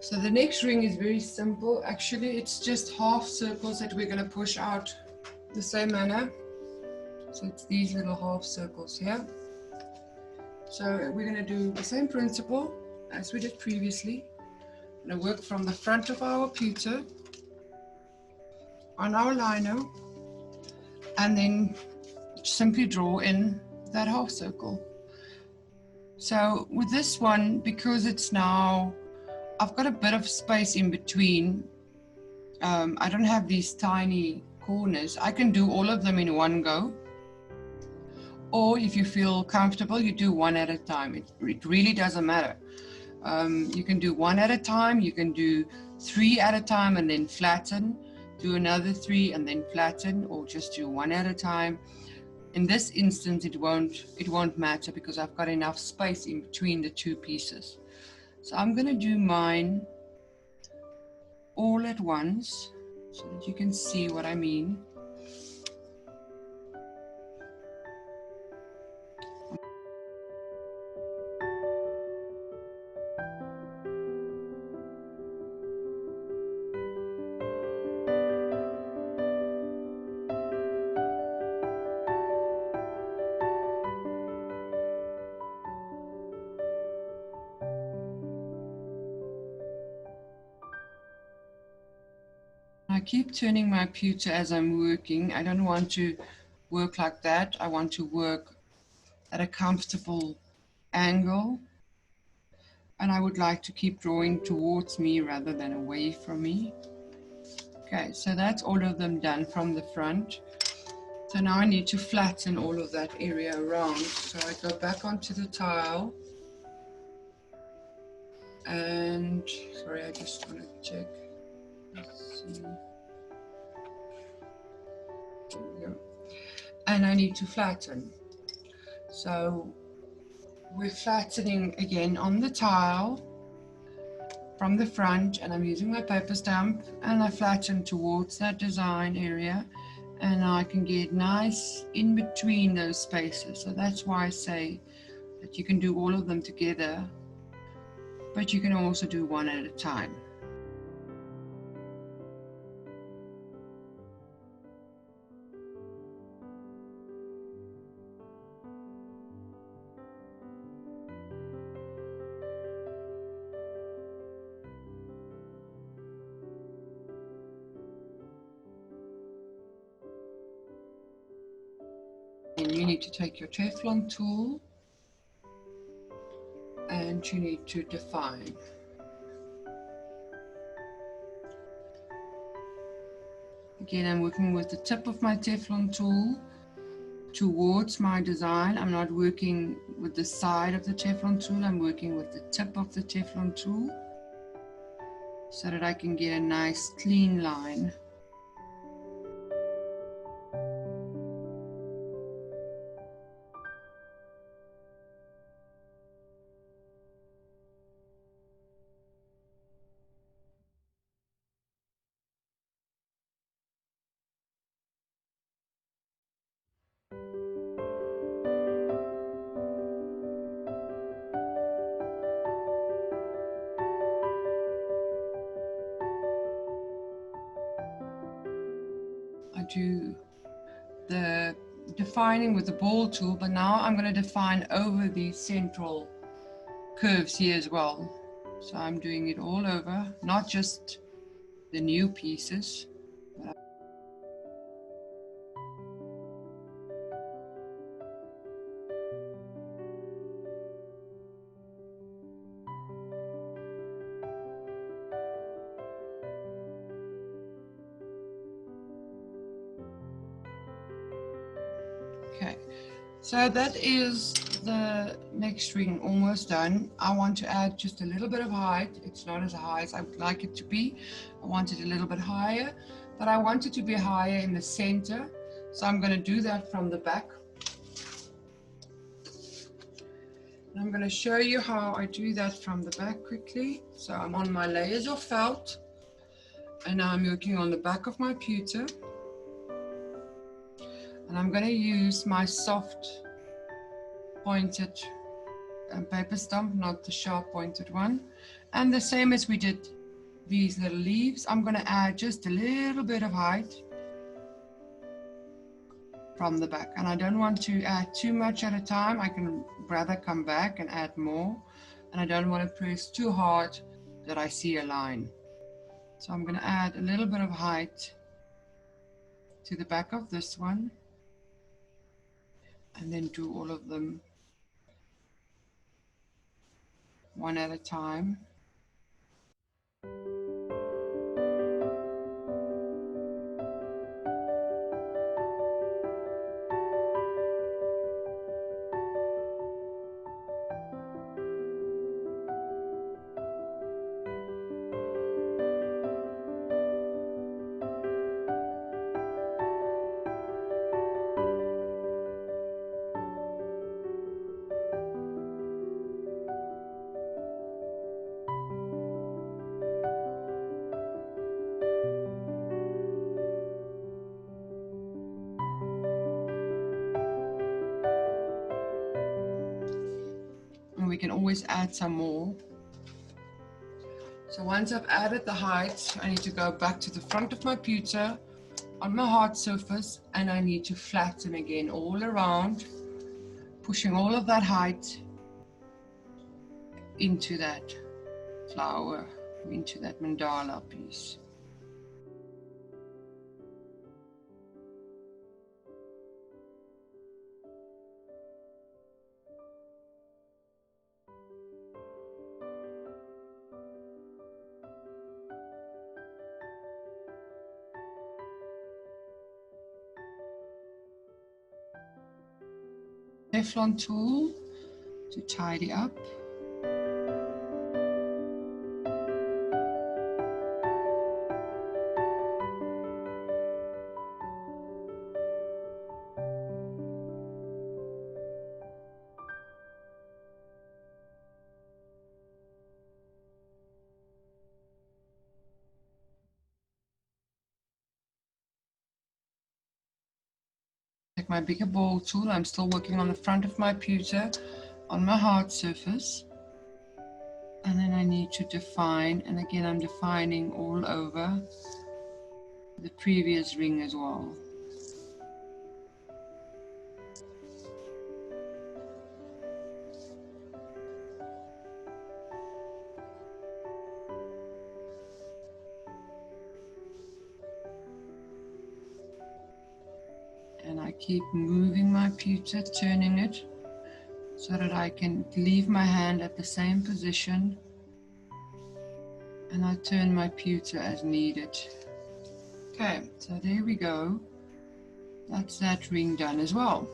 So the next ring is very simple. Actually, it's just half circles that we're going to push out the same manner. So it's these little half circles here. So we're going to do the same principle as we did previously. I'm going to work from the front of our pewter on our lino and then simply draw in that half circle. So with this one, because it's now, I've got a bit of space in between. I don't have these tiny corners. I can do all of them in one go. Or if you feel comfortable, you do one at a time. It really doesn't matter. You can do one at a time. You can do 3 at a time and then flatten. Do another 3 and then flatten, or just do one at a time. In this instance, it won't matter because I've got enough space in between the 2 pieces. So I'm going to do mine all at once so that you can see what I mean. I keep turning my pewter as I'm working. I don't want to work like that. I want to work at a comfortable angle. And I would like to keep drawing towards me rather than away from me. Okay, so that's all of them done from the front. So now I need to flatten all of that area around. So I go back onto the tile. And, sorry, I just want to check. Let's see. There we go. And I need to flatten. So we're flattening again on the tile from the front, and I'm using my paper stamp, and I flatten towards that design area, and I can get nice in between those spaces. So that's why I say that you can do all of them together, but you can also do one at a time. And you need to take your Teflon tool and you need to define. Again, I'm working with the tip of my Teflon tool towards my design. I'm not working with the side of the Teflon tool, I'm working with the tip of the Teflon tool so that I can get a nice clean line. I do the defining with the ball tool, but now I'm going to define over these central curves here as well. So I'm doing it all over, not just the new pieces. Okay, so that is the next ring almost done. I want to add just a little bit of height. It's not as high as I would like it to be. I want it a little bit higher, but I want it to be higher in the center. So I'm going to do that from the back. And I'm going to show you how I do that from the back quickly. So I'm on my layers of felt, and I'm working on the back of my pewter. And I'm going to use my soft pointed paper stump, not the sharp pointed one. And the same as we did these little leaves, I'm going to add just a little bit of height from the back. And I don't want to add too much at a time. I can rather come back and add more. And I don't want to press too hard that I see a line. So I'm going to add a little bit of height to the back of this one. And then do all of them one at a time. And we can always add some more. So once I've added the height, I need to go back to the front of my pewter on my hard surface, and I need to flatten again all around, pushing all of that height into that flower, into that mandala piece. Teflon tool to tidy up. Take my bigger ball tool. I'm still working on the front of my pewter on my hard surface. And then I need to define, and again I'm defining all over the previous ring as well. And I keep moving my pewter, turning it so that I can leave my hand at the same position, and I turn my pewter as needed. Okay, so there we go. That's that ring done as well.